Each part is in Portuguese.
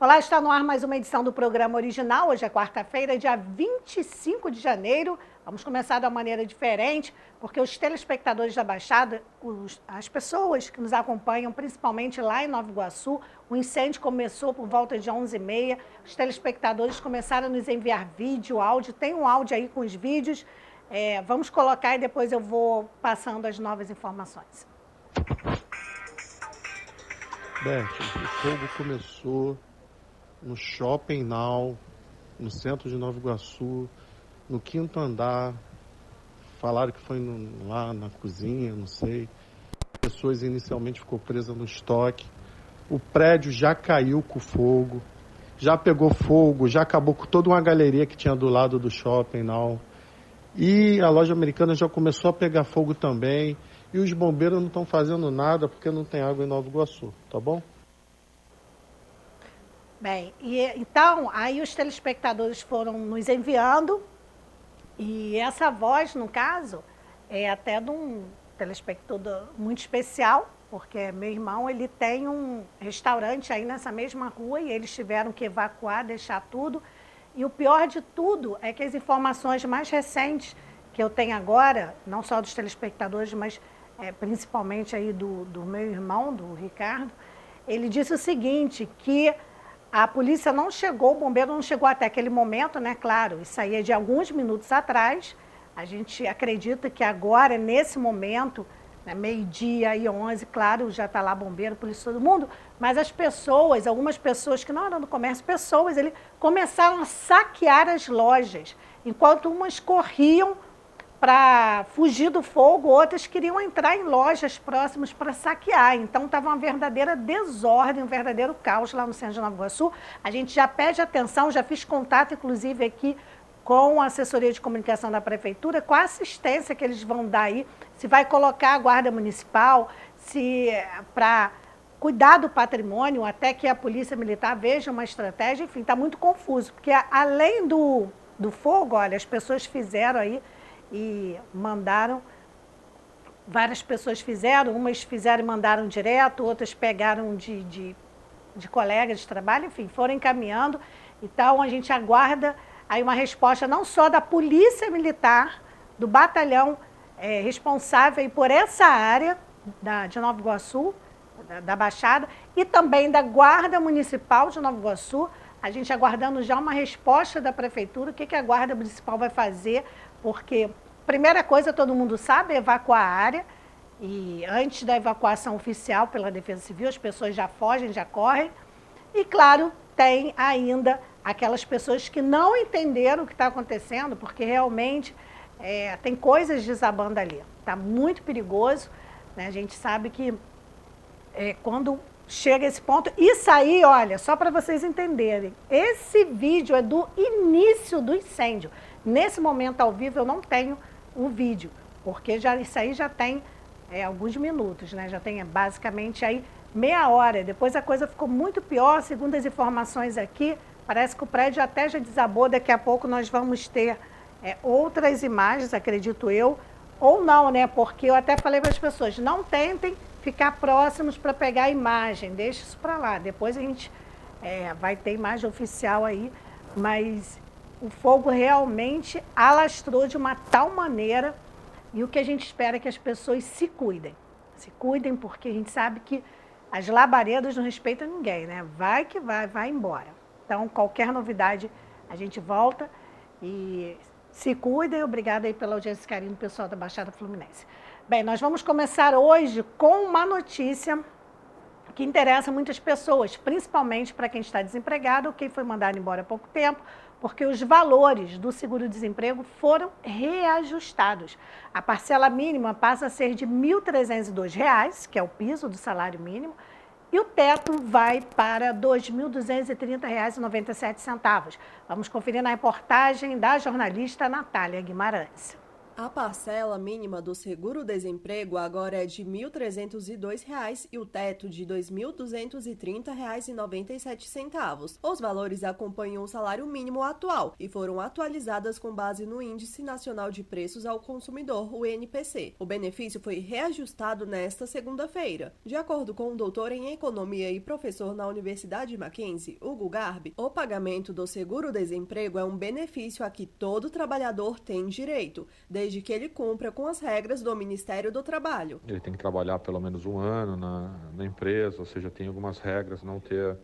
Olá, está no ar mais uma edição do programa original. Hoje é quarta-feira, dia 25 de janeiro. Vamos começar de uma maneira diferente, porque os telespectadores da Baixada, as pessoas que nos acompanham, principalmente lá em Nova Iguaçu, o incêndio começou por volta de 11h30. Os telespectadores começaram a nos enviar vídeo, áudio. Tem um áudio aí com os vídeos. Vamos colocar e depois eu vou passando as novas informações. Beth, o fogo começou no Shopping Now, no centro de Nova Iguaçu, no 5º andar. Falaram que foi lá na cozinha, não sei. Pessoas inicialmente ficou presas no estoque. O prédio já caiu com fogo, já pegou fogo, já acabou com toda uma galeria que tinha do lado do Shopping Now. E a loja americana já começou a pegar fogo também. E os bombeiros não estão fazendo nada porque não tem água em Nova Iguaçu, tá bom? Bem, então, aí os telespectadores foram nos enviando, e essa voz, no caso, é até de um telespectador muito especial, porque meu irmão, ele tem um restaurante aí nessa mesma rua, e eles tiveram que evacuar, deixar tudo. E o pior de tudo é que as informações mais recentes que eu tenho agora, não só dos telespectadores, mas principalmente aí do meu irmão, do Ricardo, ele disse o seguinte, que a polícia não chegou, o bombeiro não chegou até aquele momento, né? Claro, isso aí é de alguns minutos atrás. A gente acredita que agora, nesse momento, né, 12h11, claro, já está lá bombeiro, polícia, todo mundo, mas as pessoas, algumas pessoas que não eram do comércio, pessoas, eles começaram a saquear as lojas, enquanto umas corriam para fugir do fogo, outras queriam entrar em lojas próximas para saquear. Então, estava uma verdadeira desordem, um verdadeiro caos lá no centro de Nova Iguaçu. A gente já pede atenção, já fiz contato, inclusive, aqui com a assessoria de comunicação da prefeitura, com a assistência que eles vão dar aí, se vai colocar a guarda municipal, se para cuidar do patrimônio, até que a polícia militar veja uma estratégia, enfim, está muito confuso, porque além do fogo, olha, as pessoas fizeram aí, e mandaram, várias pessoas fizeram, umas fizeram e mandaram direto, outras pegaram de colegas de trabalho, enfim, foram encaminhando. Então, a gente aguarda aí uma resposta não só da Polícia Militar, do batalhão responsável por essa área de Nova Iguaçu, da Baixada, e também da Guarda Municipal de Nova Iguaçu. A gente aguardando já uma resposta da Prefeitura, o que a Guarda Municipal vai fazer, porque, primeira coisa, todo mundo sabe, é evacuar a área, e antes da evacuação oficial pela Defesa Civil, as pessoas já fogem, já correm, e, claro, tem ainda aquelas pessoas que não entenderam o que está acontecendo, porque realmente tem coisas desabando ali, está muito perigoso, né? A gente sabe que quando chega esse ponto, isso aí, olha, só para vocês entenderem, esse vídeo é do início do incêndio. Nesse momento, ao vivo, eu não tenho um vídeo, porque isso aí já tem alguns minutos, né? Já tem basicamente aí meia hora. Depois a coisa ficou muito pior, segundo as informações aqui, parece que o prédio até já desabou. Daqui a pouco nós vamos ter outras imagens, acredito eu, ou não, né? Porque eu até falei para as pessoas, não tentem ficar próximos para pegar a imagem, deixa isso para lá. Depois a gente vai ter imagem oficial aí, mas o fogo realmente alastrou de uma tal maneira, e o que a gente espera é que as pessoas se cuidem, porque a gente sabe que as labaredas não respeitam ninguém, né? Vai que vai embora. Então, qualquer novidade, a gente volta e se cuidem. Obrigada aí pela audiência e carinho do pessoal da Baixada Fluminense. Bem, nós vamos começar hoje com uma notícia que interessa muitas pessoas, principalmente para quem está desempregado ou quem foi mandado embora há pouco tempo, porque os valores do seguro-desemprego foram reajustados. A parcela mínima passa a ser de R$ 1.302, que é o piso do salário mínimo, e o teto vai para R$ 2.230,97. Vamos conferir na reportagem da jornalista Natália Guimarães. A parcela mínima do seguro-desemprego agora é de R$ 1.302 e o teto de R$ 2.230,97. Os valores acompanham o salário mínimo atual e foram atualizadas com base no Índice Nacional de Preços ao Consumidor, o INPC. O benefício foi reajustado nesta segunda-feira. De acordo com o doutor em Economia e professor na Universidade Mackenzie, Hugo Garbi, o pagamento do seguro-desemprego é um benefício a que todo trabalhador tem direito, desde que ele cumpra com as regras do Ministério do Trabalho. Ele tem que trabalhar pelo menos um ano na empresa, ou seja, tem algumas regras, não ter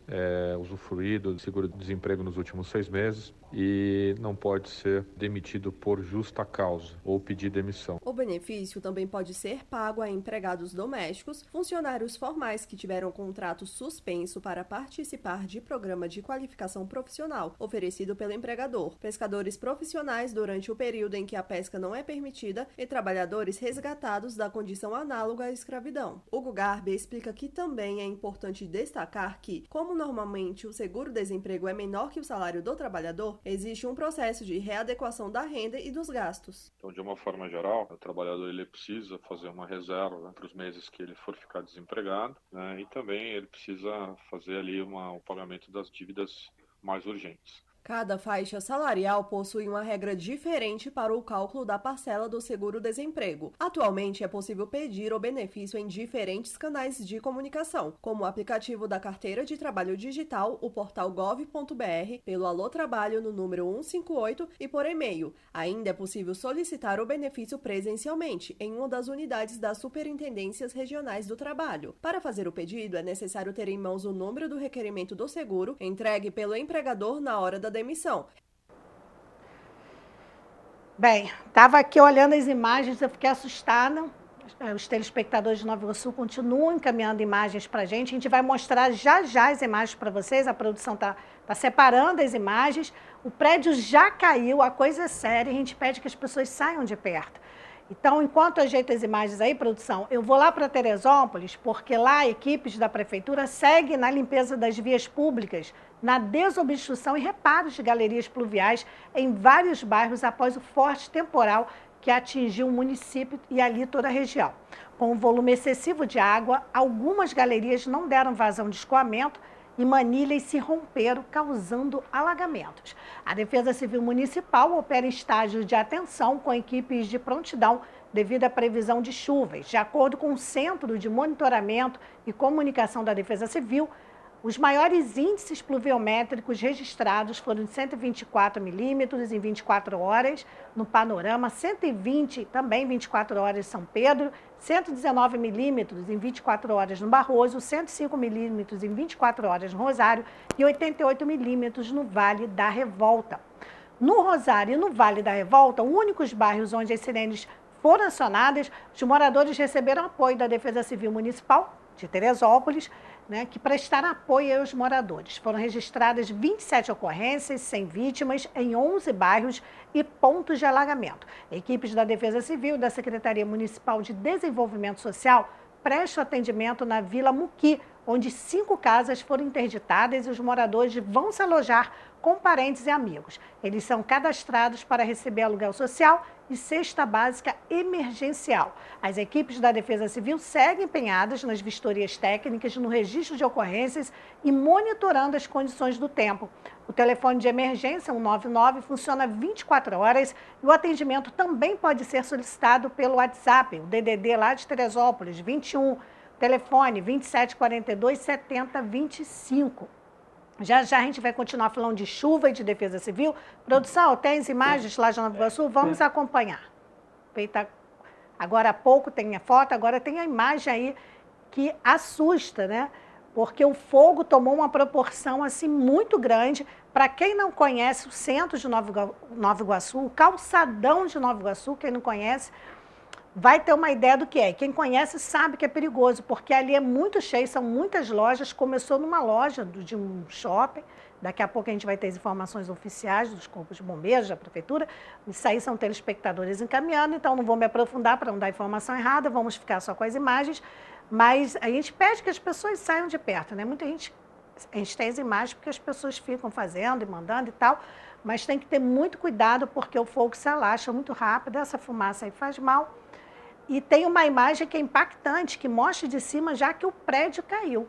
usufruído de seguro-desemprego nos últimos 6 meses e não pode ser demitido por justa causa ou pedir demissão. O benefício também pode ser pago a empregados domésticos, funcionários formais que tiveram contrato suspenso para participar de programa de qualificação profissional oferecido pelo empregador, pescadores profissionais durante o período em que a pesca não é permitida e trabalhadores resgatados da condição análoga à escravidão. Hugo Garbi explica que também é importante destacar que, como normalmente o seguro-desemprego é menor que o salário do trabalhador, existe um processo de readequação da renda e dos gastos. Então, de uma forma geral, o trabalhador ele precisa fazer uma reserva para os meses que ele for ficar desempregado, né? E também ele precisa fazer ali o pagamento das dívidas mais urgentes. Cada faixa salarial possui uma regra diferente para o cálculo da parcela do seguro-desemprego. Atualmente é possível pedir o benefício em diferentes canais de comunicação, como o aplicativo da Carteira de Trabalho Digital, o portal gov.br, pelo Alô Trabalho no número 158 e por e-mail. Ainda é possível solicitar o benefício presencialmente em uma das unidades das Superintendências Regionais do Trabalho. Para fazer o pedido, é necessário ter em mãos o número do requerimento do seguro, entregue pelo empregador na hora da demissão. Bem, estava aqui olhando as imagens, eu fiquei assustada. Os telespectadores de Nova Iguaçu continuam encaminhando imagens para a gente vai mostrar já as imagens para vocês, a produção está separando as imagens, o prédio já caiu, a coisa é séria, a gente pede que as pessoas saiam de perto. Então, enquanto ajeita as imagens aí, produção, eu vou lá para Teresópolis, porque lá equipes da prefeitura seguem na limpeza das vias públicas, na desobstrução e reparos de galerias pluviais em vários bairros após o forte temporal que atingiu o município e ali toda a região. Com um volume excessivo de água, algumas galerias não deram vazão de escoamento e manilhas se romperam, causando alagamentos. A Defesa Civil Municipal opera em estágios de atenção com equipes de prontidão devido à previsão de chuvas. De acordo com o Centro de Monitoramento e Comunicação da Defesa Civil, os maiores índices pluviométricos registrados foram de 124 milímetros em 24 horas no Panorama, 120 também 24 horas em São Pedro, 119 milímetros em 24 horas no Barroso, 105 milímetros em 24 horas no Rosário e 88 milímetros no Vale da Revolta. No Rosário e no Vale da Revolta, únicos bairros onde as sirenes foram acionadas, os moradores receberam apoio da Defesa Civil Municipal de Teresópolis, que prestaram apoio aos moradores. Foram registradas 27 ocorrências sem vítimas em 11 bairros e pontos de alagamento. Equipes da Defesa Civil e da Secretaria Municipal de Desenvolvimento Social prestam atendimento na Vila Muqui, onde 5 casas foram interditadas e os moradores vão se alojar com parentes e amigos. Eles são cadastrados para receber aluguel social e cesta básica emergencial. As equipes da Defesa Civil seguem empenhadas nas vistorias técnicas, no registro de ocorrências e monitorando as condições do tempo. O telefone de emergência 199 funciona 24 horas e o atendimento também pode ser solicitado pelo WhatsApp, o DDD lá de Teresópolis, 21, telefone 2742 7025. Já a gente vai continuar falando de chuva e de Defesa Civil. Produção, tem as imagens lá de Nova Iguaçu? Vamos acompanhar. Feita agora há pouco tem a foto, agora tem a imagem aí que assusta, né? Porque o fogo tomou uma proporção assim muito grande. Para quem não conhece o centro de Nova Iguaçu, o calçadão de Nova Iguaçu, quem não conhece, vai ter uma ideia do que é. Quem conhece sabe que é perigoso, porque ali é muito cheio, são muitas lojas. Começou numa loja de um shopping, daqui a pouco a gente vai ter as informações oficiais dos corpos de bombeiros, da prefeitura. Isso aí são telespectadores encaminhando, então não vou me aprofundar para não dar informação errada, vamos ficar só com as imagens. Mas a gente pede que as pessoas saiam de perto, né? Muita gente a gente tem as imagens porque as pessoas ficam fazendo e mandando e tal, mas tem que ter muito cuidado porque o fogo se alastra muito rápido, essa fumaça aí faz mal. E tem uma imagem que é impactante, que mostra de cima já que o prédio caiu.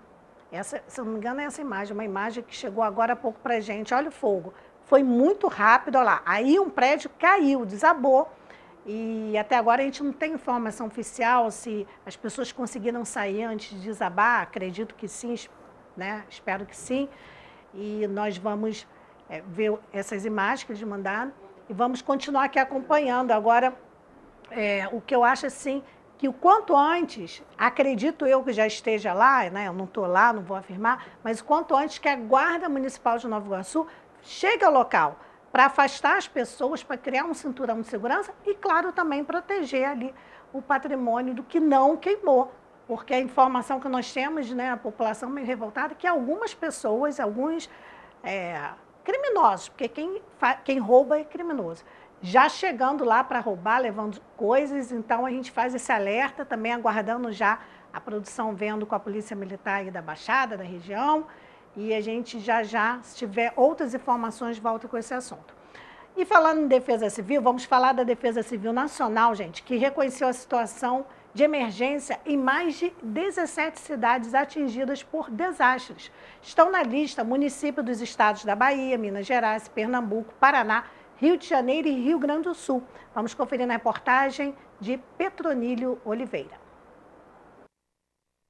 Essa, se eu não me engano, é essa imagem, uma imagem que chegou agora há pouco para a gente. Olha o fogo. Foi muito rápido, olha lá. Aí um prédio caiu, desabou. E até agora a gente não tem informação oficial se as pessoas conseguiram sair antes de desabar. Acredito que sim, né? Espero que sim. E nós vamos ver essas imagens que eles mandaram e vamos continuar aqui acompanhando. Agora, o que eu acho assim, que o quanto antes, acredito eu que já esteja lá, né? Eu não estou lá, não vou afirmar, mas o quanto antes que a Guarda Municipal de Nova Iguaçu chegue ao local para afastar as pessoas, para criar um cinturão de segurança e, claro, também proteger ali o patrimônio do que não queimou. Porque a informação que nós temos, né, a população meio revoltada, que algumas pessoas, alguns criminosos, porque quem rouba é criminoso, já chegando lá para roubar, levando coisas, então a gente faz esse alerta, também aguardando já a produção, vendo com a Polícia Militar aí da Baixada, da região, e a gente já, se tiver outras informações, volta com esse assunto. E falando em Defesa Civil, vamos falar da Defesa Civil Nacional, gente, que reconheceu a situação de emergência em mais de 17 cidades atingidas por desastres. Estão na lista municípios dos estados da Bahia, Minas Gerais, Pernambuco, Paraná, Rio de Janeiro e Rio Grande do Sul. Vamos conferir na reportagem de Petronílio Oliveira.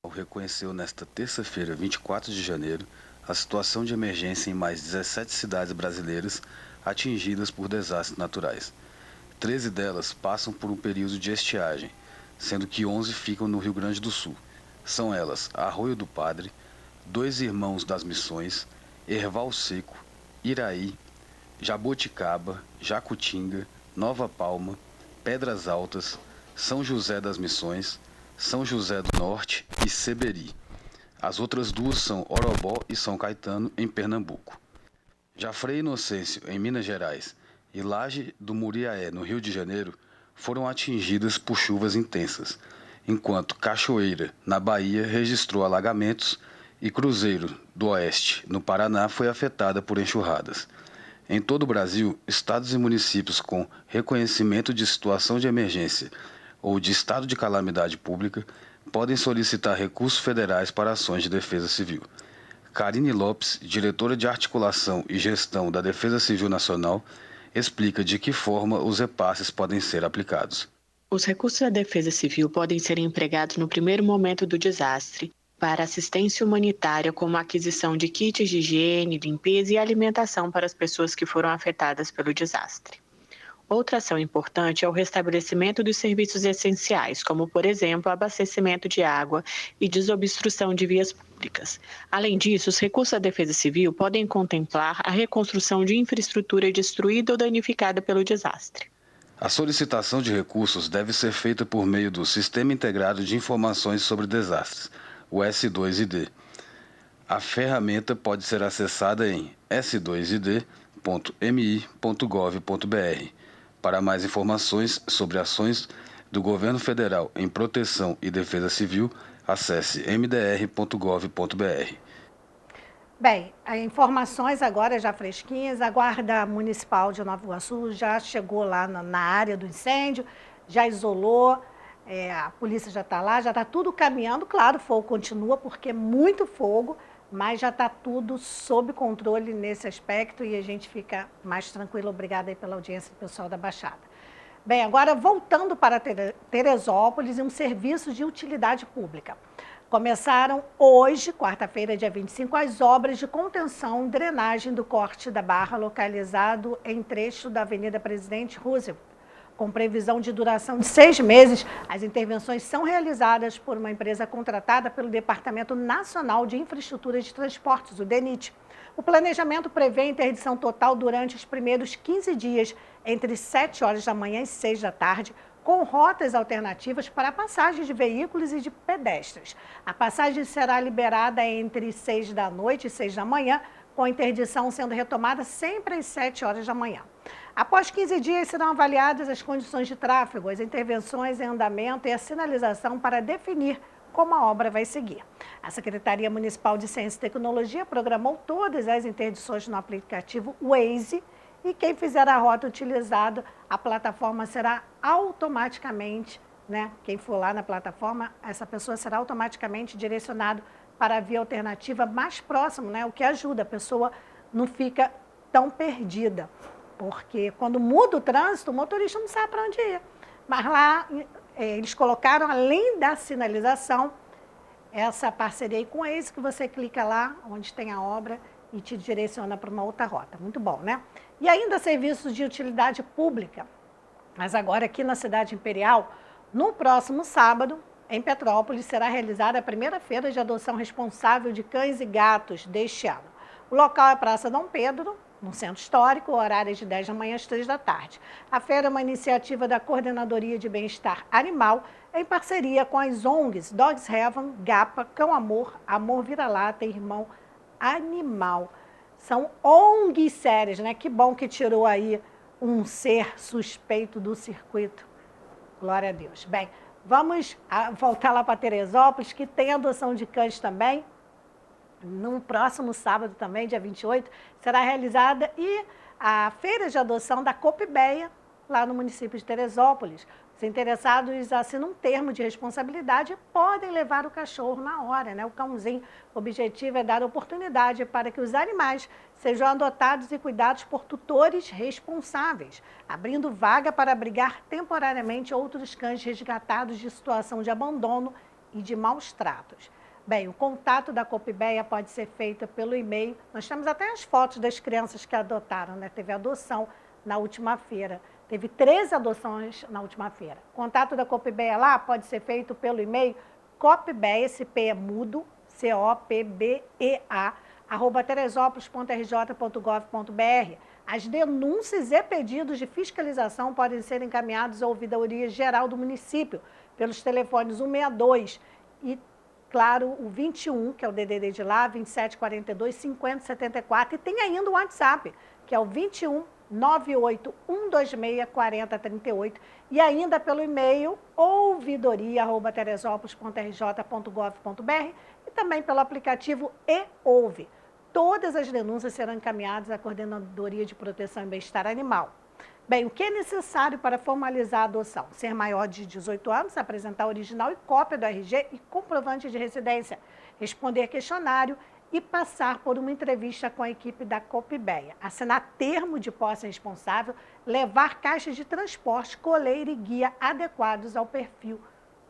Reconheceu nesta terça-feira, 24 de janeiro, a situação de emergência em mais 17 cidades brasileiras atingidas por desastres naturais. 13 delas passam por um período de estiagem, sendo que 11 ficam no Rio Grande do Sul. São elas Arroio do Padre, Dois Irmãos das Missões, Erval Seco, Iraí, Jaboticaba, Jacutinga, Nova Palma, Pedras Altas, São José das Missões, São José do Norte e Seberi. As outras duas são Orobó e São Caetano, em Pernambuco. Já Frei Inocêncio, em Minas Gerais, e Laje do Muriaé, no Rio de Janeiro, foram atingidas por chuvas intensas, enquanto Cachoeira, na Bahia, registrou alagamentos e Cruzeiro, do Oeste, no Paraná, foi afetada por enxurradas. Em todo o Brasil, estados e municípios com reconhecimento de situação de emergência ou de estado de calamidade pública podem solicitar recursos federais para ações de defesa civil. Karine Lopes, diretora de Articulação e Gestão da Defesa Civil Nacional, explica de que forma os repasses podem ser aplicados. Os recursos da Defesa Civil podem ser empregados no primeiro momento do desastre para assistência humanitária, como a aquisição de kits de higiene, limpeza e alimentação para as pessoas que foram afetadas pelo desastre. Outra ação importante é o restabelecimento dos serviços essenciais, como, por exemplo, abastecimento de água e desobstrução de vias públicas. Além disso, os recursos da Defesa Civil podem contemplar a reconstrução de infraestrutura destruída ou danificada pelo desastre. A solicitação de recursos deve ser feita por meio do Sistema Integrado de Informações sobre Desastres, o S2ID. A ferramenta pode ser acessada em s2id.mi.gov.br. Para mais informações sobre ações do Governo Federal em proteção e defesa civil, acesse mdr.gov.br. Bem, informações agora já fresquinhas, a Guarda Municipal de Nova Iguaçu já chegou lá na área do incêndio, já isolou, a polícia já está lá, já está tudo caminhando, claro, o fogo continua porque é muito fogo, mas já está tudo sob controle nesse aspecto e a gente fica mais tranquilo. Obrigada aí pela audiência do pessoal da Baixada. Bem, agora voltando para Teresópolis, um serviço de utilidade pública. Começaram hoje, quarta-feira, dia 25, as obras de contenção e drenagem do corte da Barra, localizado em trecho da Avenida Presidente Roosevelt. Com previsão de duração de 6 meses, as intervenções são realizadas por uma empresa contratada pelo Departamento Nacional de Infraestrutura de Transportes, o DENIT. O planejamento prevê a interdição total durante os primeiros 15 dias, entre 7 horas da manhã e 6 da tarde, com rotas alternativas para passagens de veículos e de pedestres. A passagem será liberada entre 6 da noite e 6 da manhã, com a interdição sendo retomada sempre às 7 horas da manhã. Após 15 dias, serão avaliadas as condições de tráfego, as intervenções em andamento e a sinalização para definir como a obra vai seguir. A Secretaria Municipal de Ciência e Tecnologia programou todas as interdições no aplicativo Waze e quem fizer a rota utilizada, a plataforma será automaticamente, né? Quem for lá na plataforma, essa pessoa será automaticamente direcionado para a via alternativa mais próxima, né? O que ajuda, a pessoa não fica tão perdida. Porque quando muda o trânsito, o motorista não sabe para onde ir. Mas lá eles colocaram, além da sinalização, essa parceria aí com a Waze, que você clica lá onde tem a obra e te direciona para uma outra rota. Muito bom, né? E ainda serviços de utilidade pública. Mas agora aqui na Cidade Imperial, no próximo sábado, em Petrópolis, será realizada a primeira feira de adoção responsável de cães e gatos deste ano. O local é a Praça Dom Pedro, no Centro Histórico, o horário é de 10 da manhã às 3 da tarde. A feira é uma iniciativa da Coordenadoria de Bem-Estar Animal, em parceria com as ONGs Dogs Heaven, GAPA, Cão Amor, Amor Vira-Lata e Irmão Animal. São ONGs sérias, né? Que bom que tirou aí um ser suspeito do circuito. Glória a Deus. Bem, vamos voltar lá para Teresópolis, que tem adoção de cães também. No próximo sábado também, dia 28, será realizada a feira de adoção da Copibeia, lá no município de Teresópolis. Os interessados assinam um termo de responsabilidade e podem levar o cachorro na hora, né? O cãozinho. O objetivo é dar oportunidade para que os animais sejam adotados e cuidados por tutores responsáveis, abrindo vaga para abrigar temporariamente outros cães resgatados de situação de abandono e de maus tratos. Bem, o contato da Copibeia pode ser feito pelo e-mail. Nós temos até as fotos das crianças que adotaram, né? Teve adoção na última feira. Teve 13 adoções na última feira. O contato da Copibeia lá pode ser feito pelo e-mail copibeia, esse P é mudo, COPBEA, @teresópolis.rj.gov.br. As denúncias e pedidos de fiscalização podem ser encaminhados à Ouvidoria Geral do município, pelos telefones 162 e, claro, o 21, que é o DDD de lá, 2742 5074, e tem ainda o WhatsApp, que é o 21 98126 4038, e ainda pelo e-mail ouvidoria@teresópolis.rj.gov.br e também pelo aplicativo e-ouve. Todas as denúncias serão encaminhadas à Coordenadoria de Proteção e Bem-Estar Animal. Bem, o que é necessário para formalizar a adoção? Ser maior de 18 anos, apresentar original e cópia do RG e comprovante de residência, responder questionário e passar por uma entrevista com a equipe da Copibeia, assinar termo de posse responsável, levar caixas de transporte, coleira e guia adequados ao perfil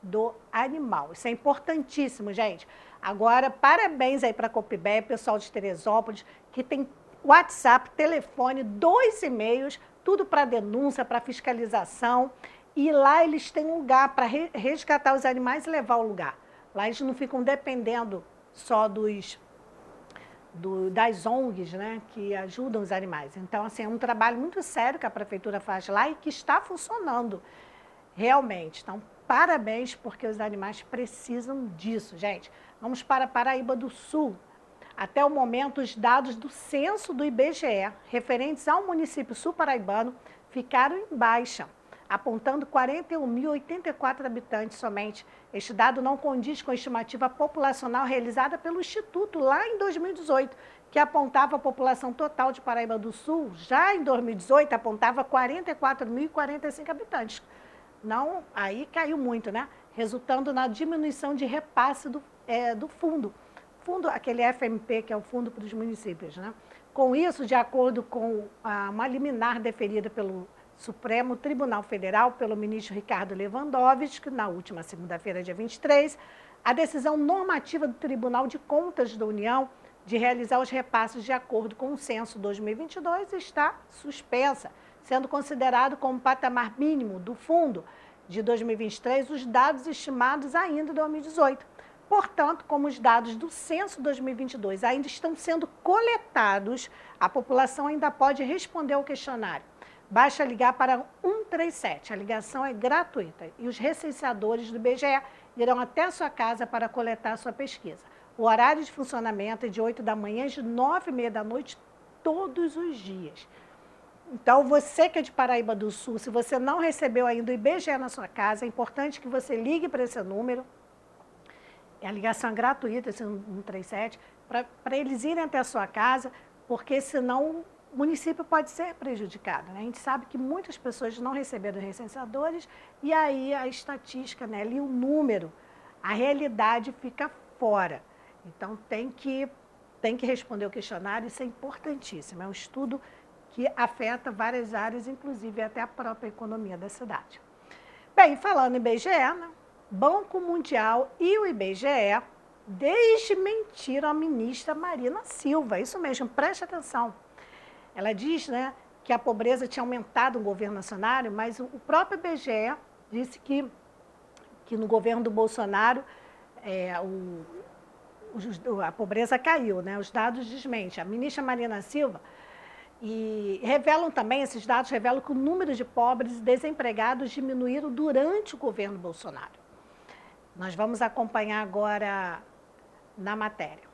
do animal. Isso é importantíssimo, gente. Agora, parabéns aí para a Copibeia, pessoal de Teresópolis, que tem WhatsApp, telefone, 2 e-mails, tudo para denúncia, para fiscalização. E lá eles têm um lugar para resgatar os animais e levar ao lugar. Lá eles não ficam dependendo só das ONGs, né, que ajudam os animais. Então, assim, é um trabalho muito sério que a prefeitura faz lá e que está funcionando realmente. Então, parabéns, porque os animais precisam disso, gente. Vamos para Paraíba do Sul. Até o momento, os dados do censo do IBGE, referentes ao município sul-paraibano, ficaram em baixa, apontando 41.084 habitantes somente. Este dado não condiz com a estimativa populacional realizada pelo Instituto lá em 2018, que apontava a população total de Paraíba do Sul, já em 2018, apontava 44.045 habitantes. Não, aí caiu muito, né? Resultando na diminuição de repasse do fundo, aquele FMP, que é o Fundo para os Municípios, né? Com isso, de acordo com uma liminar deferida pelo Supremo Tribunal Federal, pelo ministro Ricardo Lewandowski, na última segunda-feira, dia 23, a decisão normativa do Tribunal de Contas da União de realizar os repasses de acordo com o censo 2022 está suspensa, sendo considerado como patamar mínimo do fundo de 2023 os dados estimados ainda em 2018. Portanto, como os dados do censo 2022 ainda estão sendo coletados, a população ainda pode responder ao questionário. Basta ligar para 137, a ligação é gratuita e os recenseadores do IBGE irão até a sua casa para coletar a sua pesquisa. O horário de funcionamento é de 8 da manhã às 9h30 da noite, todos os dias. Então, você que é de Paraíba do Sul, se você não recebeu ainda o IBGE na sua casa, é importante que você ligue para esse número a ligação é gratuita, esse 137, para eles irem até a sua casa, porque senão o município pode ser prejudicado, né? A gente sabe que muitas pessoas não receberam recenseadores e aí a estatística, né, ali o número, a realidade fica fora. Então tem que responder o questionário, isso é importantíssimo. É um estudo que afeta várias áreas, inclusive até a própria economia da cidade. Bem, falando em IBGE, né, Banco Mundial e o IBGE desmentiram a ministra Marina Silva. Isso mesmo, preste atenção. Ela diz, né, que a pobreza tinha aumentado no governo nacional, mas o próprio IBGE disse que no governo do Bolsonaro a pobreza caiu, né? Os dados desmentem. A ministra Marina Silva esses dados revelam que o número de pobres e desempregados diminuíram durante o governo Bolsonaro. Nós vamos acompanhar agora na matéria.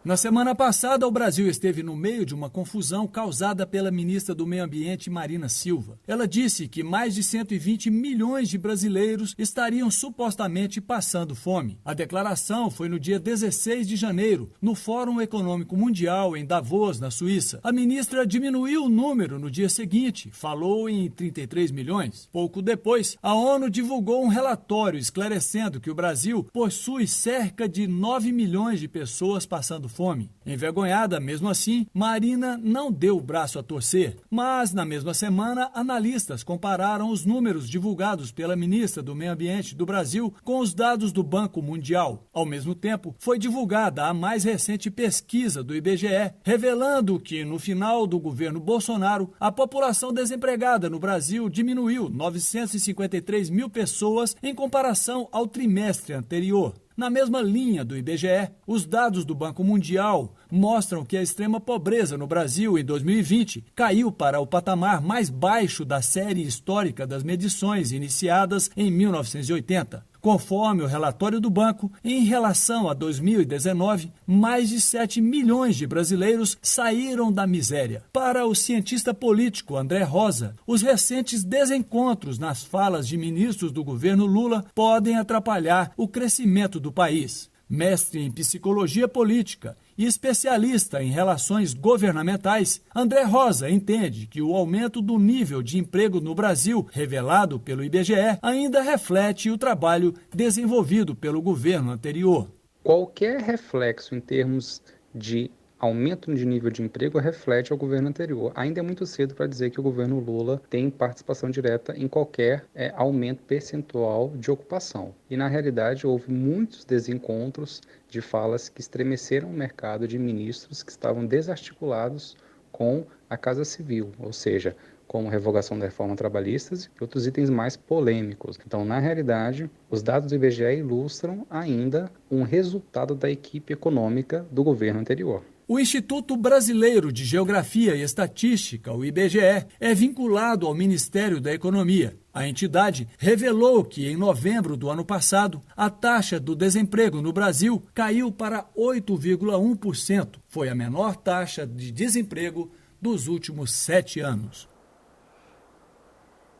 Na semana passada, o Brasil esteve no meio de uma confusão causada pela ministra do Meio Ambiente, Marina Silva. Ela disse que mais de 120 milhões de brasileiros estariam supostamente passando fome. A declaração foi no dia 16 de janeiro, no Fórum Econômico Mundial, em Davos, na Suíça. A ministra diminuiu o número no dia seguinte, falou em 33 milhões. Pouco depois, a ONU divulgou um relatório esclarecendo que o Brasil possui cerca de 9 milhões de pessoas passando fome. Envergonhada, mesmo assim, Marina não deu o braço a torcer. Mas, na mesma semana, analistas compararam os números divulgados pela ministra do Meio Ambiente do Brasil com os dados do Banco Mundial. Ao mesmo tempo, foi divulgada a mais recente pesquisa do IBGE, revelando que, no final do governo Bolsonaro, a população desempregada no Brasil diminuiu 953 mil pessoas em comparação ao trimestre anterior. Na mesma linha do IBGE, os dados do Banco Mundial mostram que a extrema pobreza no Brasil em 2020 caiu para o patamar mais baixo da série histórica das medições iniciadas em 1980. Conforme o relatório do banco, em relação a 2019, mais de 7 milhões de brasileiros saíram da miséria. Para o cientista político André Rosa, os recentes desencontros nas falas de ministros do governo Lula podem atrapalhar o crescimento do país. Mestre em psicologia política e especialista em relações governamentais, André Rosa entende que o aumento do nível de emprego no Brasil, revelado pelo IBGE, ainda reflete o trabalho desenvolvido pelo governo anterior. Qualquer reflexo em termos de aumento de nível de emprego reflete ao governo anterior. Ainda é muito cedo para dizer que o governo Lula tem participação direta em qualquer aumento percentual de ocupação. E, na realidade, houve muitos desencontros de falas que estremeceram o mercado de ministros que estavam desarticulados com a Casa Civil, ou seja, como revogação da reforma trabalhista e outros itens mais polêmicos. Então, na realidade, os dados do IBGE ilustram ainda um resultado da equipe econômica do governo anterior. O Instituto Brasileiro de Geografia e Estatística, o IBGE, é vinculado ao Ministério da Economia. A entidade revelou que, em novembro do ano passado, a taxa do desemprego no Brasil caiu para 8,1%. Foi a menor taxa de desemprego dos últimos 7 anos.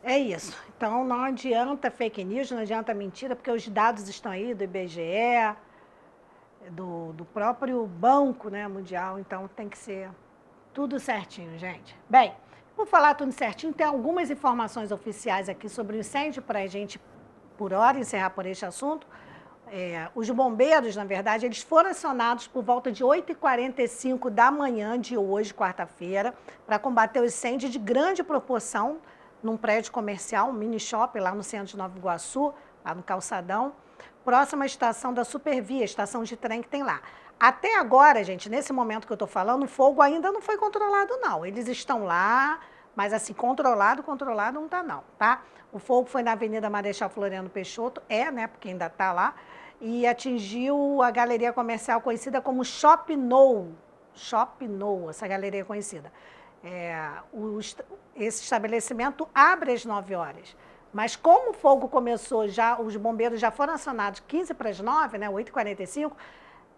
É isso. Então, não adianta fake news, não adianta mentira, porque os dados estão aí do IBGE, do próprio Banco, né, Mundial, então tem que ser tudo certinho, gente. Bem, por falar tudo certinho, tem algumas informações oficiais aqui sobre o incêndio para a gente, por hora, encerrar por este assunto. Os bombeiros, na verdade, eles foram acionados por volta de 8h45 da manhã de hoje, quarta-feira, para combater o incêndio de grande proporção num prédio comercial, um mini shopping lá no centro de Nova Iguaçu, lá no Calçadão, próxima à estação da Supervia, estação de trem que tem lá. Até agora, gente, nesse momento que eu estou falando, o fogo ainda não foi controlado, não. Eles estão lá, mas assim, controlado não está, não, tá? O fogo foi na Avenida Marechal Floriano Peixoto, né, porque ainda está lá, e atingiu a galeria comercial conhecida como Shopnol, essa galeria conhecida. Esse estabelecimento abre às 9 horas. Mas como o fogo começou já, os bombeiros já foram acionados 15 para as 9, né, 8h45,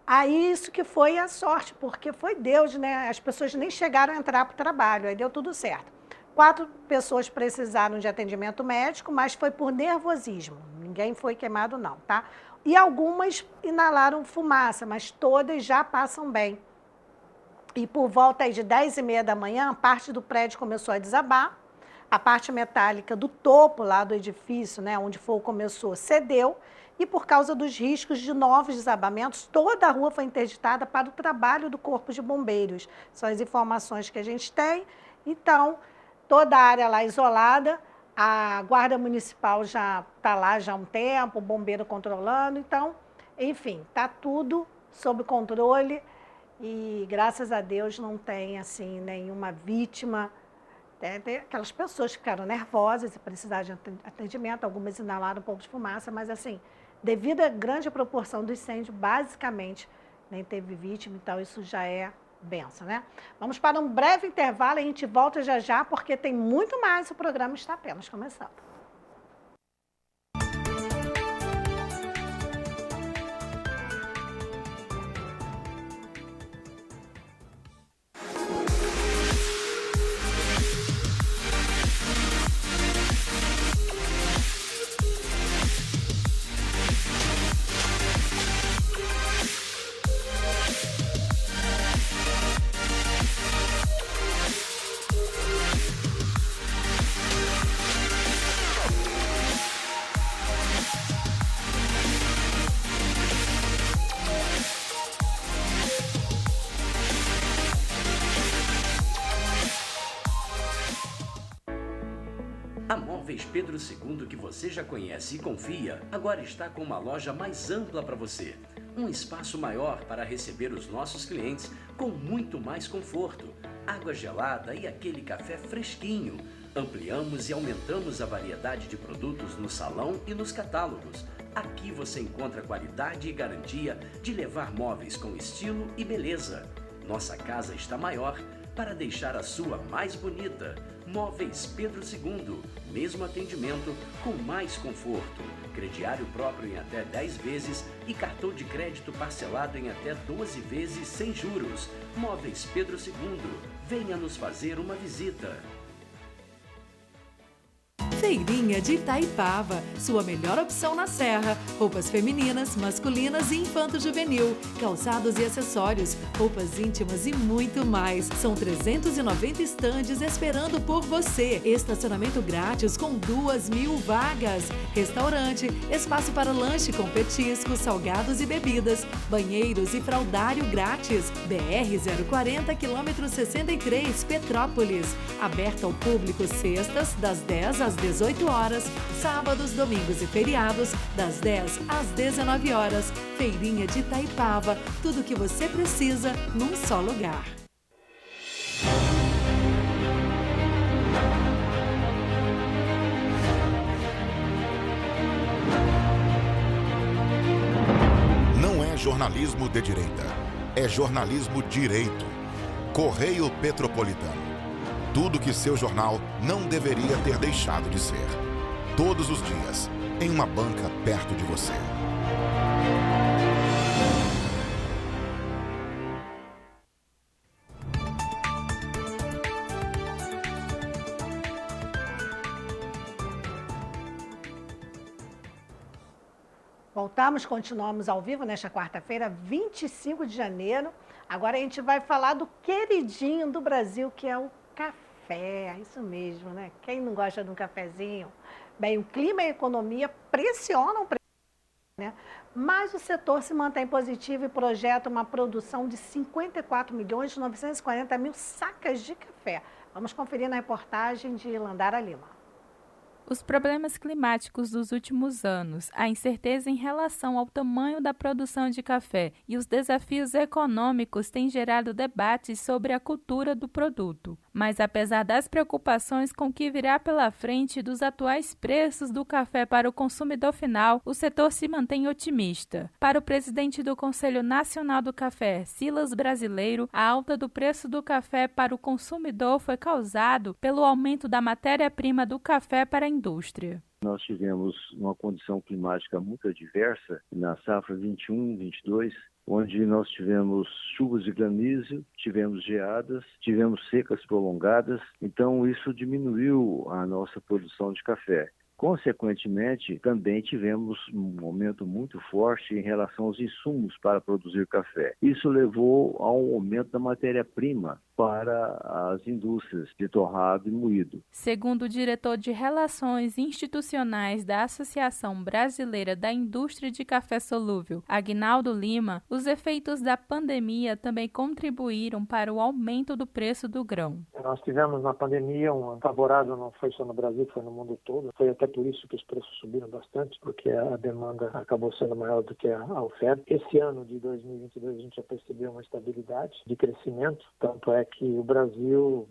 aí isso que foi a sorte, porque foi Deus, né? As pessoas nem chegaram a entrar para o trabalho, aí deu tudo certo. 4 pessoas precisaram de atendimento médico, mas foi por nervosismo. Ninguém foi queimado, não, tá? e algumas inalaram fumaça, mas todas já passam bem. E por volta aí de 10h30 da manhã, parte do prédio começou a desabar, a parte metálica do topo lá do edifício, né, onde o fogo começou, cedeu, e por causa dos riscos de novos desabamentos, toda a rua foi interditada para o trabalho do Corpo de Bombeiros. São as informações que a gente tem. Então, toda a área lá isolada, a Guarda Municipal já está lá já há um tempo, o bombeiro controlando. Então, enfim, está tudo sob controle e, graças a Deus, não tem assim, nenhuma vítima. Tem aquelas pessoas que ficaram nervosas e precisaram de atendimento, algumas inalaram um pouco de fumaça, mas assim, devido à grande proporção do incêndio, basicamente, nem teve vítima, então isso já é benção, né? Vamos para um breve intervalo e a gente volta já já, porque tem muito mais, o programa está apenas começando. A Móveis Pedro II, que você já conhece e confia, agora está com uma loja mais ampla para você. Um espaço maior para receber os nossos clientes com muito mais conforto, água gelada e aquele café fresquinho. Ampliamos e aumentamos a variedade de produtos no salão e nos catálogos. Aqui você encontra qualidade e garantia de levar móveis com estilo e beleza. Nossa casa está maior para deixar a sua mais bonita. Móveis Pedro II, mesmo atendimento com mais conforto. Crediário próprio em até 10 vezes e cartão de crédito parcelado em até 12 vezes sem juros. Móveis Pedro II, venha nos fazer uma visita. Feirinha de Itaipava, sua melhor opção na Serra. Roupas femininas, masculinas e infanto-juvenil, calçados e acessórios, roupas íntimas e muito mais. São 390 estandes esperando por você. Estacionamento grátis com 2.000 vagas. Restaurante, espaço para lanche com petiscos, salgados e bebidas, banheiros e fraldário grátis. BR 040, quilômetro 63, Petrópolis. Aberto ao público sextas, das 10 às 18 horas, sábados, domingos e feriados, das 10 às 19 horas. Feirinha de Itaipava, tudo o que você precisa num só lugar. Não é jornalismo de direita, é jornalismo direito. Correio Petropolitano. Tudo que seu jornal não deveria ter deixado de ser. Todos os dias, em uma banca perto de você. Voltamos, continuamos ao vivo nesta quarta-feira, 25 de janeiro. Agora a gente vai falar do queridinho do Brasil, que é o café. Isso mesmo, né? Quem não gosta de um cafezinho? Bem, o clima e a economia pressionam o preço, né? Mas o setor se mantém positivo e projeta uma produção de 54.940.000 sacas de café. Vamos conferir na reportagem de Landara Lima. Os problemas climáticos dos últimos anos, a incerteza em relação ao tamanho da produção de café e os desafios econômicos têm gerado debates sobre a cultura do produto. Mas apesar das preocupações com o que virá pela frente e dos atuais preços do café para o consumidor final, o setor se mantém otimista. Para o presidente do Conselho Nacional do Café, Silas Brasileiro, a alta do preço do café para o consumidor foi causado pelo aumento da matéria-prima do café para a indústria. Nós tivemos uma condição climática muito adversa na safra 21-22, onde nós tivemos chuvas de granizo, tivemos geadas, tivemos secas prolongadas, então isso diminuiu a nossa produção de café. Consequentemente, também tivemos um aumento muito forte em relação aos insumos para produzir café. Isso levou a um aumento da matéria-prima para as indústrias de torrado e moído. Segundo o diretor de Relações Institucionais da Associação Brasileira da Indústria de Café Solúvel, Aguinaldo Lima, os efeitos da pandemia também contribuíram para o aumento do preço do grão. Nós tivemos na pandemia um favorável, não foi só no Brasil, foi no mundo todo. Foi até por isso que os preços subiram bastante, porque a demanda acabou sendo maior do que a oferta. Esse ano de 2022 a gente já percebeu uma estabilidade de crescimento, tanto é que o Brasil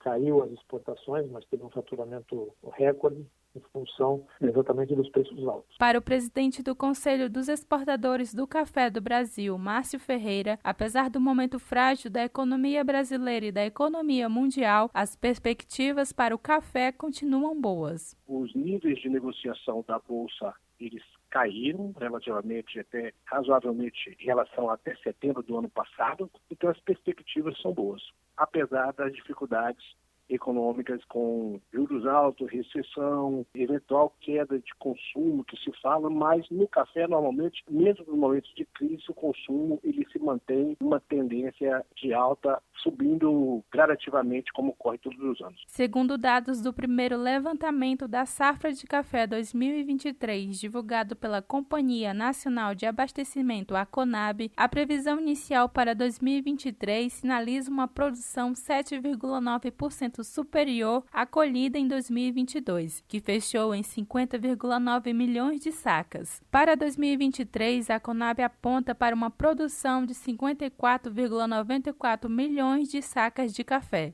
caiu as exportações, mas teve um faturamento recorde em função exatamente dos preços altos. Para o presidente do Conselho dos Exportadores do Café do Brasil, Márcio Ferreira, apesar do momento frágil da economia brasileira e da economia mundial, as perspectivas para o café continuam boas. Os níveis de negociação da Bolsa, eles caíram relativamente, até razoavelmente, em relação até setembro do ano passado, então as perspectivas são boas, apesar das dificuldades econômicas com juros altos, recessão, eventual queda de consumo que se fala, mas no café, normalmente, mesmo nos momentos de crise, o consumo ele se mantém uma tendência de alta, subindo gradativamente, como ocorre todos os anos. Segundo dados do primeiro levantamento da safra de café 2023, divulgado pela Companhia Nacional de Abastecimento, a CONAB, a previsão inicial para 2023 sinaliza uma produção 7,9% superior à colhida em 2022, que fechou em 50,9 milhões de sacas. Para 2023, a Conab aponta para uma produção de 54,94 milhões de sacas de café.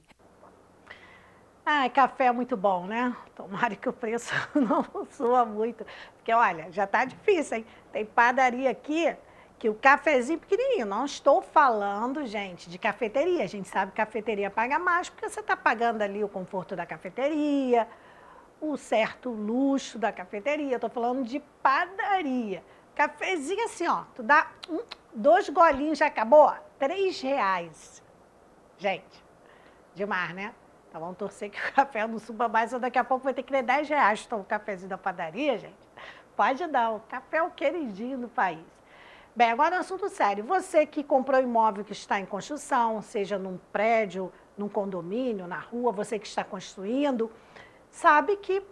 Café é muito bom, né? Tomara que o preço não suba muito, porque olha, já tá difícil, hein? Tem padaria aqui que o cafezinho pequenininho, não estou falando, gente, de cafeteria. A gente sabe que cafeteria paga mais, porque você está pagando ali o conforto da cafeteria, o certo luxo da cafeteria. Estou falando de padaria. Cafezinho assim, ó, tu dá 2 golinhos, já acabou, R$3. Gente, demais, né? Então vamos torcer que o café não suba mais, ou daqui a pouco vai ter que ter R$10. Então o cafezinho da padaria, gente, pode dar. O café é o queridinho do país. Bem, agora um assunto sério. Você que comprou imóvel que está em construção, seja num prédio, num condomínio, na rua, você que está construindo, sabe que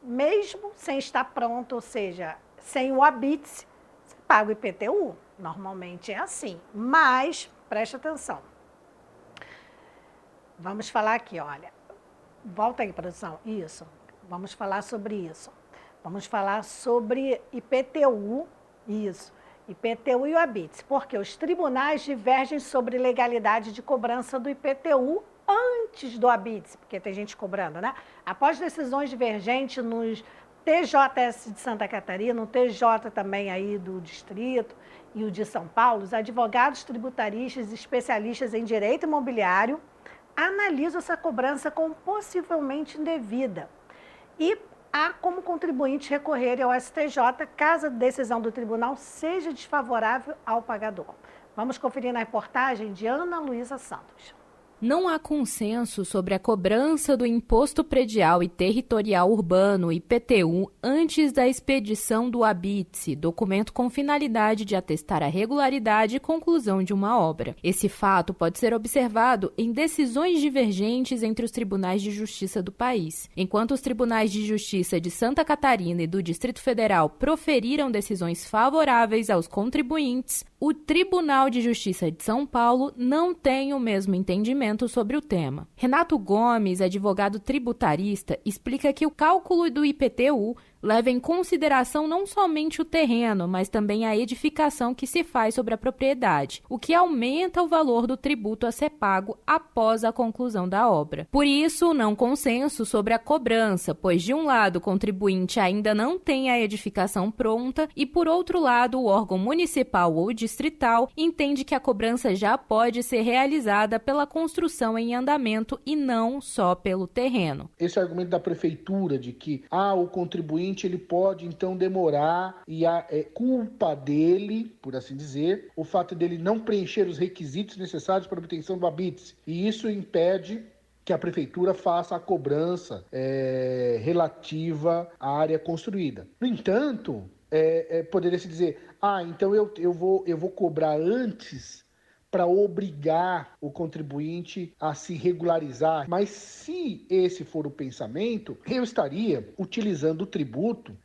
mesmo sem estar pronto, ou seja, sem o habite, você paga o IPTU. Normalmente é assim. Mas, preste atenção. Vamos falar aqui, olha. Volta aí, produção. Isso. Vamos falar sobre isso. Vamos falar sobre IPTU. Isso. IPTU e o habite, porque os tribunais divergem sobre legalidade de cobrança do IPTU antes do habite, porque tem gente cobrando, né? Após decisões divergentes nos TJS de Santa Catarina, no TJ também aí do Distrito e o de São Paulo, os advogados tributaristas e especialistas em direito imobiliário analisam essa cobrança como possivelmente indevida e há como contribuinte recorrer ao STJ caso a decisão do tribunal seja desfavorável ao pagador. Vamos conferir na reportagem de Ana Luísa Santos. Não há consenso sobre a cobrança do Imposto Predial e Territorial Urbano, IPTU, antes da expedição do habite, documento com finalidade de atestar a regularidade e conclusão de uma obra. Esse fato pode ser observado em decisões divergentes entre os tribunais de justiça do país. Enquanto os tribunais de justiça de Santa Catarina e do Distrito Federal proferiram decisões favoráveis aos contribuintes, o Tribunal de Justiça de São Paulo não tem o mesmo entendimento sobre o tema. Renato Gomes, advogado tributarista, explica que o cálculo do IPTU leva em consideração não somente o terreno, mas também a edificação que se faz sobre a propriedade, o que aumenta o valor do tributo a ser pago após a conclusão da obra. Por isso, o não consenso sobre a cobrança, pois de um lado o contribuinte ainda não tem a edificação pronta e por outro lado o órgão municipal ou distrital entende que a cobrança já pode ser realizada pela construção em andamento e não só pelo terreno. Esse argumento da prefeitura de que o contribuinte ele pode então demorar e é culpa dele, por assim dizer, o fato dele não preencher os requisitos necessários para a obtenção do habite. E isso impede que a prefeitura faça a cobrança relativa à área construída. No entanto, poderia se dizer, então eu vou cobrar antes para obrigar o contribuinte a se regularizar. Mas se esse for o pensamento, eu estaria utilizando o tributo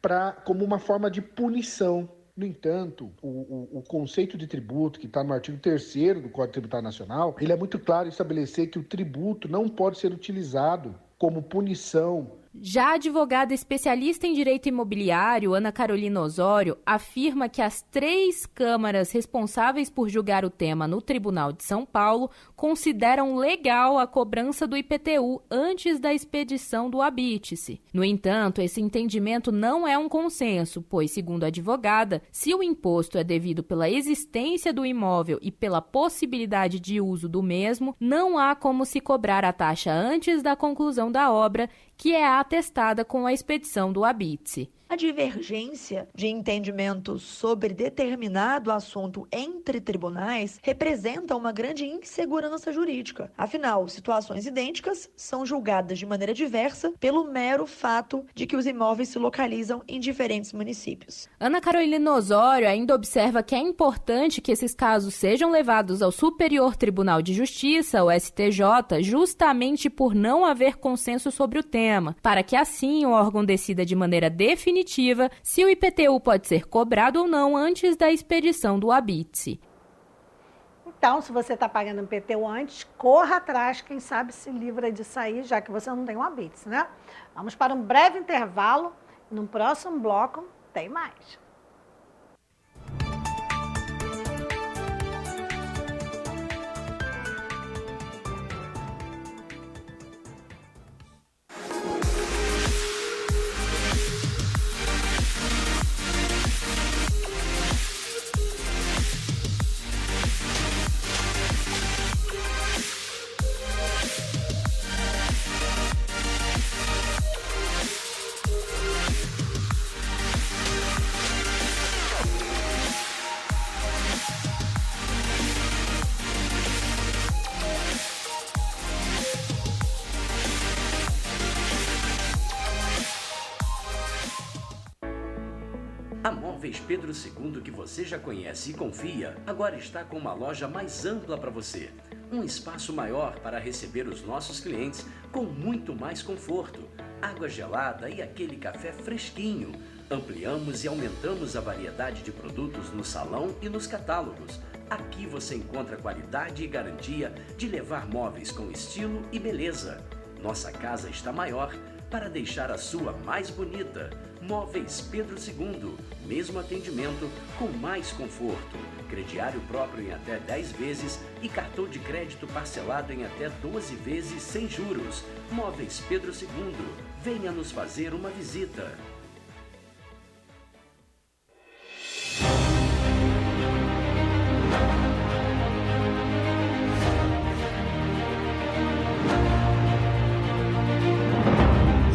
como uma forma de punição. No entanto, o conceito de tributo, que está no artigo 3º do Código Tributário Nacional, ele é muito claro em estabelecer que o tributo não pode ser utilizado como punição. Já a advogada especialista em direito imobiliário, Ana Carolina Osório, afirma que as 3 câmaras responsáveis por julgar o tema no Tribunal de São Paulo consideram legal a cobrança do IPTU antes da expedição do habite-se. No entanto, esse entendimento não é um consenso, pois, segundo a advogada, se o imposto é devido pela existência do imóvel e pela possibilidade de uso do mesmo, não há como se cobrar a taxa antes da conclusão da obra, que é atestada com a expedição do habite-se. A divergência de entendimento sobre determinado assunto entre tribunais representa uma grande insegurança jurídica. Afinal, situações idênticas são julgadas de maneira diversa pelo mero fato de que os imóveis se localizam em diferentes municípios. Ana Carolina Osório ainda observa que é importante que esses casos sejam levados ao Superior Tribunal de Justiça, o STJ, justamente por não haver consenso sobre o tema, para que assim o órgão decida de maneira definitiva se o IPTU pode ser cobrado ou não antes da expedição do habite-se. Então, se você está pagando IPTU antes, corra atrás, quem sabe se livra disso aí, já que você não tem um habite-se, né? Vamos para um breve intervalo, no próximo bloco tem mais. A Móveis Pedro II, que você já conhece e confia, agora está com uma loja mais ampla para você. Um espaço maior para receber os nossos clientes com muito mais conforto, água gelada e aquele café fresquinho. Ampliamos e aumentamos a variedade de produtos no salão e nos catálogos. Aqui você encontra qualidade e garantia de levar móveis com estilo e beleza. Nossa casa está maior para deixar a sua mais bonita. Móveis Pedro II, mesmo atendimento com mais conforto. Crediário próprio em até 10 vezes e cartão de crédito parcelado em até 12 vezes sem juros. Móveis Pedro II, venha nos fazer uma visita.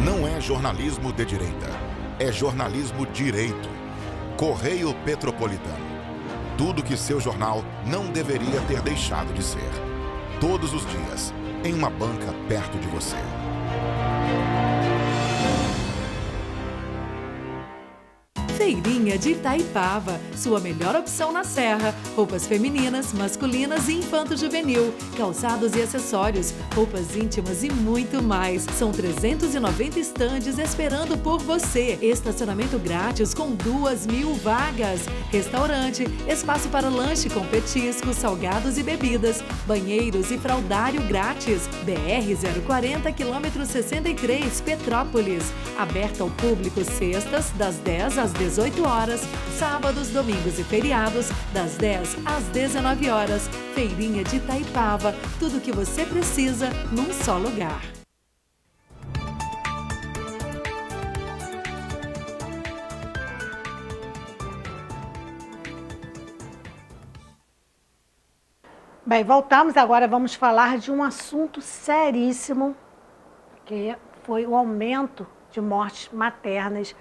Não é jornalismo de direita. É jornalismo direito. Correio Petropolitano. Tudo que seu jornal não deveria ter deixado de ser. Todos os dias, em uma banca perto de você. Feirinha de Itaipava, sua melhor opção na Serra. Roupas femininas, masculinas e infanto-juvenil, calçados e acessórios, roupas íntimas e muito mais. São 390 estandes esperando por você. Estacionamento grátis com 2.000 vagas. Restaurante, espaço para lanche com petiscos, salgados e bebidas, banheiros e fraldário grátis. BR-040, quilômetro 63, Petrópolis. Aberta ao público sextas, das 10 às 18 horas, sábados, domingos e feriados, das 10 às 19 horas. Feirinha de Itaipava, tudo o que você precisa num só lugar. Bem, voltamos agora, vamos falar de um assunto seríssimo, que foi o aumento de mortes maternas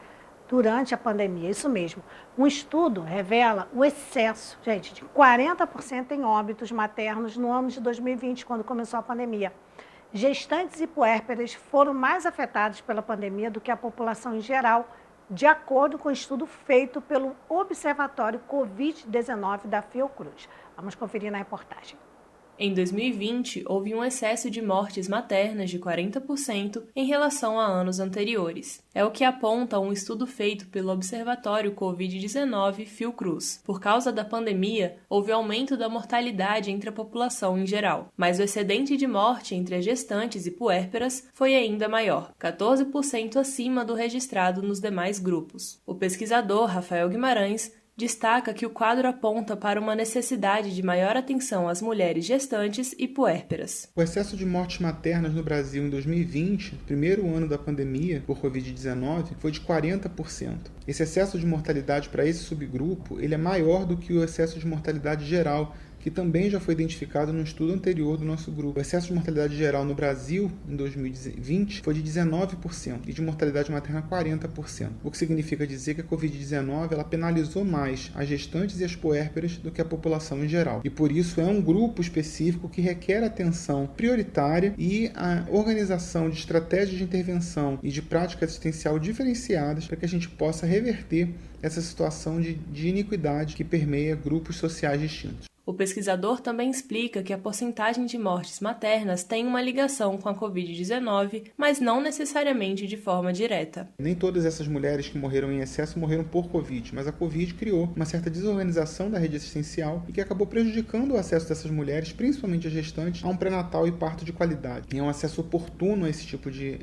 durante a pandemia, isso mesmo. Um estudo revela o excesso, gente, de 40% em óbitos maternos no ano de 2020, quando começou a pandemia. gestantes e puérperas foram mais afetados pela pandemia do que a população em geral, de acordo com o estudo feito pelo Observatório Covid-19 da Fiocruz. Vamos conferir na reportagem. Em 2020, houve um excesso de mortes maternas de 40% em relação a anos anteriores. É o que aponta um estudo feito pelo Observatório Covid-19 Fiocruz. Por causa da pandemia, houve aumento da mortalidade entre a população em geral, mas o excedente de morte entre as gestantes e puérperas foi ainda maior, 14% acima do registrado nos demais grupos. O pesquisador Rafael Guimarães destaca que o quadro aponta para uma necessidade de maior atenção às mulheres gestantes e puérperas. O excesso de mortes maternas no Brasil em 2020, primeiro ano da pandemia por Covid-19, foi de 40%. Esse excesso de mortalidade para esse subgrupo ele é maior do que o excesso de mortalidade geral, que também já foi identificado no estudo anterior do nosso grupo. O excesso de mortalidade geral no Brasil, em 2020, foi de 19% e de mortalidade materna 40%, o que significa dizer que a Covid-19 ela penalizou mais as gestantes e as puérperas do que a população em geral. E por isso é um grupo específico que requer atenção prioritária e a organização de estratégias de intervenção e de prática assistencial diferenciadas para que a gente possa reverter essa situação de iniquidade que permeia grupos sociais distintos. O pesquisador também explica que a porcentagem de mortes maternas tem uma ligação com a Covid-19, mas não necessariamente de forma direta. Nem todas essas mulheres que morreram em excesso morreram por Covid, mas a Covid criou uma certa desorganização da rede assistencial e que acabou prejudicando o acesso dessas mulheres, principalmente as gestantes, a um pré-natal e parto de qualidade, e a um acesso oportuno a esse tipo de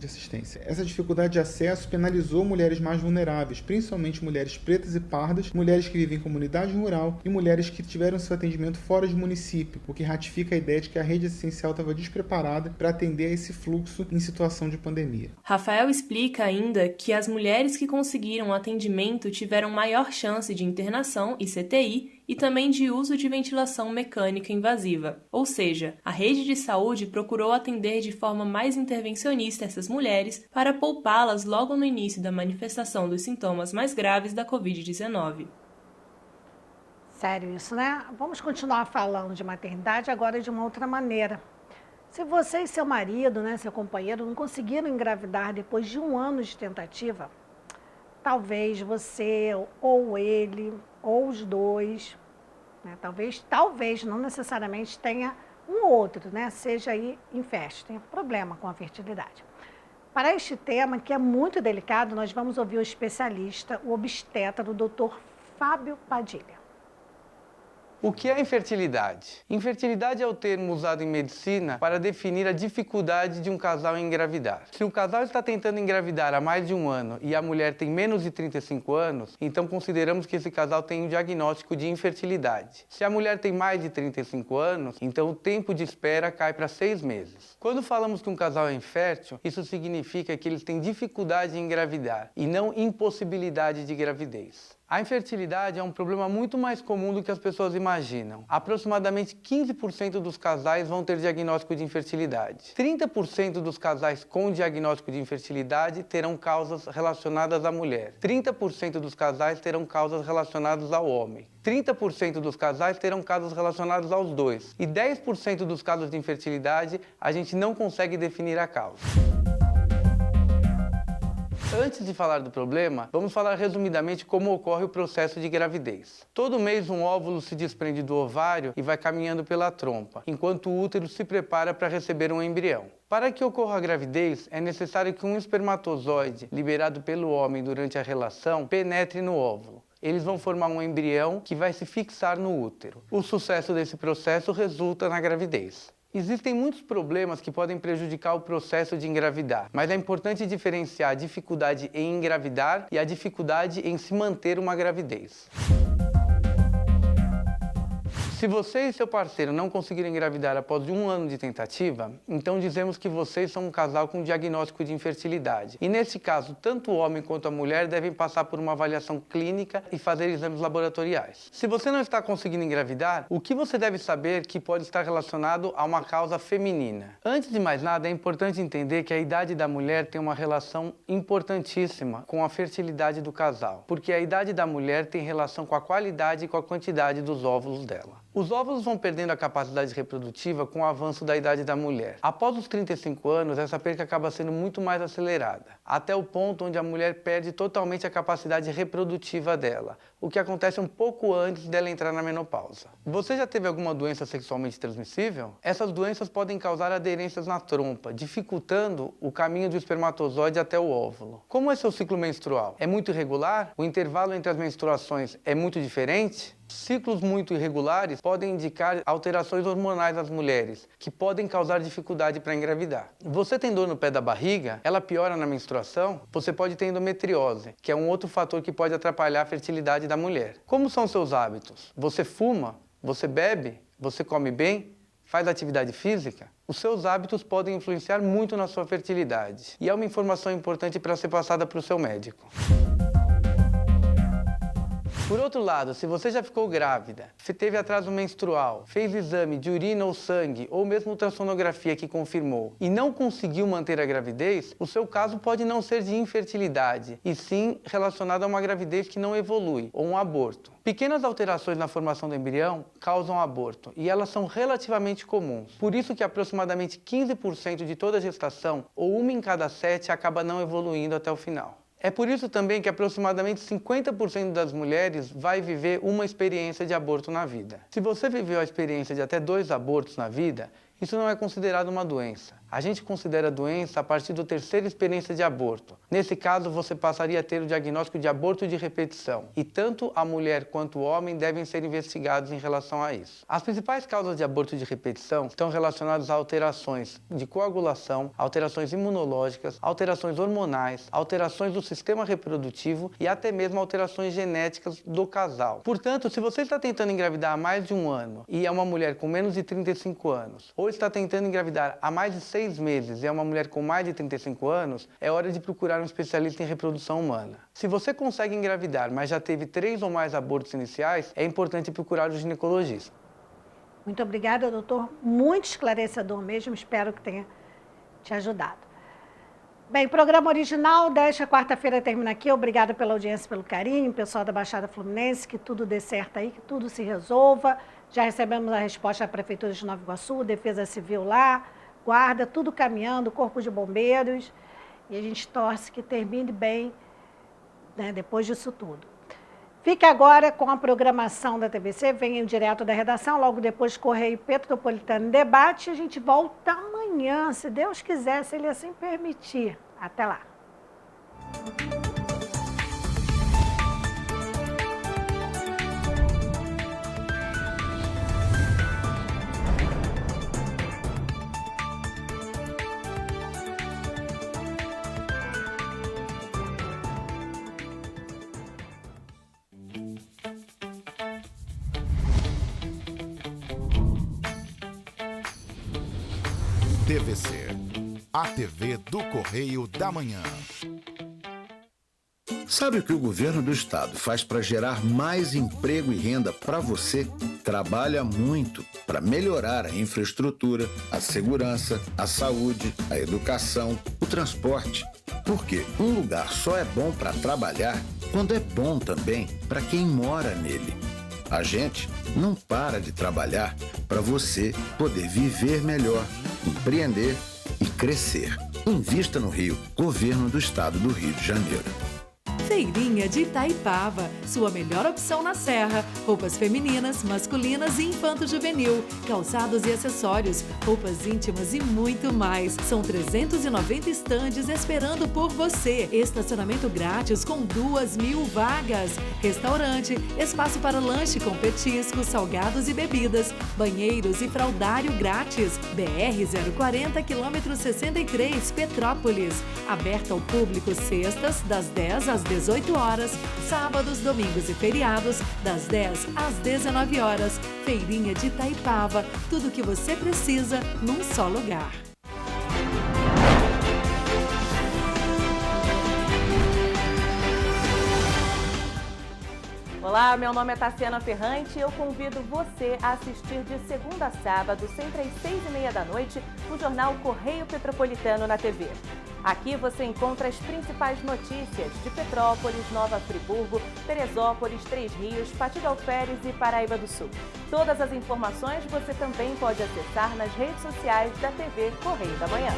assistência. Essa dificuldade de acesso penalizou mulheres mais vulneráveis, principalmente mulheres pretas e pardas, mulheres que vivem em comunidade rural e mulheres que tiveram seu atendimento fora de município, o que ratifica a ideia de que a rede assistencial estava despreparada para atender a esse fluxo em situação de pandemia. Rafael explica ainda que as mulheres que conseguiram atendimento tiveram maior chance de internação e CTI e também de uso de ventilação mecânica invasiva. Ou seja, a rede de saúde procurou atender de forma mais intervencionista essas mulheres para poupá-las logo no início da manifestação dos sintomas mais graves da Covid-19. Sério isso, né? Vamos continuar falando de maternidade agora de uma outra maneira. Se você e seu marido, né, seu companheiro, não conseguiram engravidar depois de 1 ano de tentativa, talvez você ou ele ou os dois, né, talvez não necessariamente tenha um ou outro, né, seja aí infértil, tenha problema com a fertilidade. Para este tema, que é muito delicado, nós vamos ouvir o especialista, o obstetra, o Dr. Fábio Padilha. O que é infertilidade? Infertilidade é o termo usado em medicina para definir a dificuldade de um casal em engravidar. Se o casal está tentando engravidar há mais de 1 ano e a mulher tem menos de 35 anos, então consideramos que esse casal tem um diagnóstico de infertilidade. Se a mulher tem mais de 35 anos, então o tempo de espera cai para 6 meses. Quando falamos que um casal é infértil, isso significa que eles têm dificuldade em engravidar e não impossibilidade de gravidez. A infertilidade é um problema muito mais comum do que as pessoas imaginam. Aproximadamente 15% dos casais vão ter diagnóstico de infertilidade. 30% dos casais com diagnóstico de infertilidade terão causas relacionadas à mulher. 30% dos casais terão causas relacionadas ao homem. 30% dos casais terão casos relacionados aos dois. E 10% dos casos de infertilidade a gente não consegue definir a causa. Antes de falar do problema, vamos falar resumidamente como ocorre o processo de gravidez. Todo mês um óvulo se desprende do ovário e vai caminhando pela trompa, enquanto o útero se prepara para receber um embrião. Para que ocorra a gravidez, é necessário que um espermatozoide, liberado pelo homem durante a relação, penetre no óvulo. Eles vão formar um embrião que vai se fixar no útero. O sucesso desse processo resulta na gravidez. Existem muitos problemas que podem prejudicar o processo de engravidar, mas é importante diferenciar a dificuldade em engravidar e a dificuldade em se manter uma gravidez. Se você e seu parceiro não conseguiram engravidar após 1 ano de tentativa, então dizemos que vocês são um casal com diagnóstico de infertilidade. E nesse caso, tanto o homem quanto a mulher devem passar por uma avaliação clínica e fazer exames laboratoriais. Se você não está conseguindo engravidar, o que você deve saber que pode estar relacionado a uma causa feminina? Antes de mais nada, é importante entender que a idade da mulher tem uma relação importantíssima com a fertilidade do casal, porque a idade da mulher tem relação com a qualidade e com a quantidade dos óvulos dela. Os óvulos vão perdendo a capacidade reprodutiva com o avanço da idade da mulher. Após os 35 anos, essa perca acaba sendo muito mais acelerada, até o ponto onde a mulher perde totalmente a capacidade reprodutiva dela, o que acontece um pouco antes dela entrar na menopausa. Você já teve alguma doença sexualmente transmissível? Essas doenças podem causar aderências na trompa, dificultando o caminho do espermatozoide até o óvulo. Como é seu ciclo menstrual? É muito irregular? O intervalo entre as menstruações é muito diferente? Ciclos muito irregulares podem indicar alterações hormonais nas mulheres, que podem causar dificuldade para engravidar. Você tem dor no pé da barriga? Ela piora na menstruação? Você pode ter endometriose, que é um outro fator que pode atrapalhar a fertilidade da mulher. Como são seus hábitos? Você fuma? Você bebe? Você come bem? Faz atividade física? Os seus hábitos podem influenciar muito na sua fertilidade. E é uma informação importante para ser passada para o seu médico. Por outro lado, se você já ficou grávida, se teve atraso menstrual, fez exame de urina ou sangue, ou mesmo ultrassonografia que confirmou, e não conseguiu manter a gravidez, o seu caso pode não ser de infertilidade, e sim relacionado a uma gravidez que não evolui, ou um aborto. Pequenas alterações na formação do embrião causam aborto, e elas são relativamente comuns. Por isso que aproximadamente 15% de toda gestação, ou 1 em cada 7, acaba não evoluindo até o final. É por isso também que aproximadamente 50% das mulheres vai viver uma experiência de aborto na vida. Se você viveu a experiência de até 2 abortos na vida, isso não é considerado uma doença. A gente considera doença a partir da 3ª experiência de aborto. Nesse caso, você passaria a ter o diagnóstico de aborto de repetição. E tanto a mulher quanto o homem devem ser investigados em relação a isso. As principais causas de aborto de repetição estão relacionadas a alterações de coagulação, alterações imunológicas, alterações hormonais, alterações do sistema reprodutivo e até mesmo alterações genéticas do casal. Portanto, se você está tentando engravidar há mais de 1 ano e é uma mulher com menos de 35 anos, ou está tentando engravidar há mais de 6 meses e é uma mulher com mais de 35 anos, é hora de procurar um especialista em reprodução humana. Se você consegue engravidar, mas já teve 3 ou mais abortos iniciais, é importante procurar o ginecologista. Muito obrigada, doutor. Muito esclarecedor mesmo. Espero que tenha te ajudado. Bem, programa original desta quarta-feira termina aqui. Obrigada pela audiência, pelo carinho, pessoal da Baixada Fluminense, que tudo dê certo aí, que tudo se resolva. Já recebemos a resposta da Prefeitura de Nova Iguaçu, Defesa Civil lá, Guarda, tudo caminhando, Corpo de Bombeiros. E a gente torce que termine bem, né, depois disso tudo. Fique agora com a programação da TVC, venham direto da redação, logo depois Correio Petropolitano em Debate. A gente volta amanhã, se Deus quiser, se Ele assim permitir. Até lá. TVC, a TV do Correio da Manhã. Sabe o que o governo do estado faz para gerar mais emprego e renda para você? Trabalha muito para melhorar a infraestrutura, a segurança, a saúde, a educação, o transporte. Porque um lugar só é bom para trabalhar quando é bom também para quem mora nele. A gente não para de trabalhar para você poder viver melhor, empreender e crescer. Invista no Rio, Governo do Estado do Rio de Janeiro. Feirinha de Itaipava, sua melhor opção na Serra. Roupas femininas, masculinas e infanto-juvenil, calçados e acessórios, roupas íntimas e muito mais. São 390 estandes esperando por você. Estacionamento grátis com 2.000 vagas. Restaurante, espaço para lanche com petiscos, salgados e bebidas, banheiros e fraldário grátis. BR 040, quilômetro 63, Petrópolis. Aberta ao público sextas, das 10 às 18 horas, sábados, domingos e feriados, das 10 às 19 horas. Feirinha de Itaipava, tudo o que você precisa num só lugar. Olá, meu nome é Tassiana Ferrante e eu convido você a assistir de segunda a sábado, sempre às 6h30 da noite, o jornal Correio Petropolitano na TV. Aqui você encontra as principais notícias de Petrópolis, Nova Friburgo, Teresópolis, Três Rios, Pati de Alferes e Paraíba do Sul. Todas as informações você também pode acessar nas redes sociais da TV Correio da Manhã.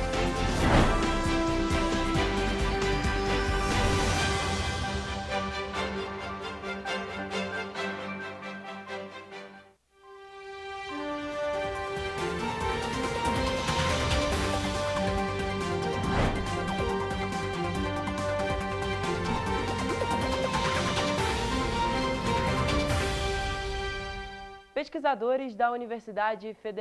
Pesquisadores da Universidade Federal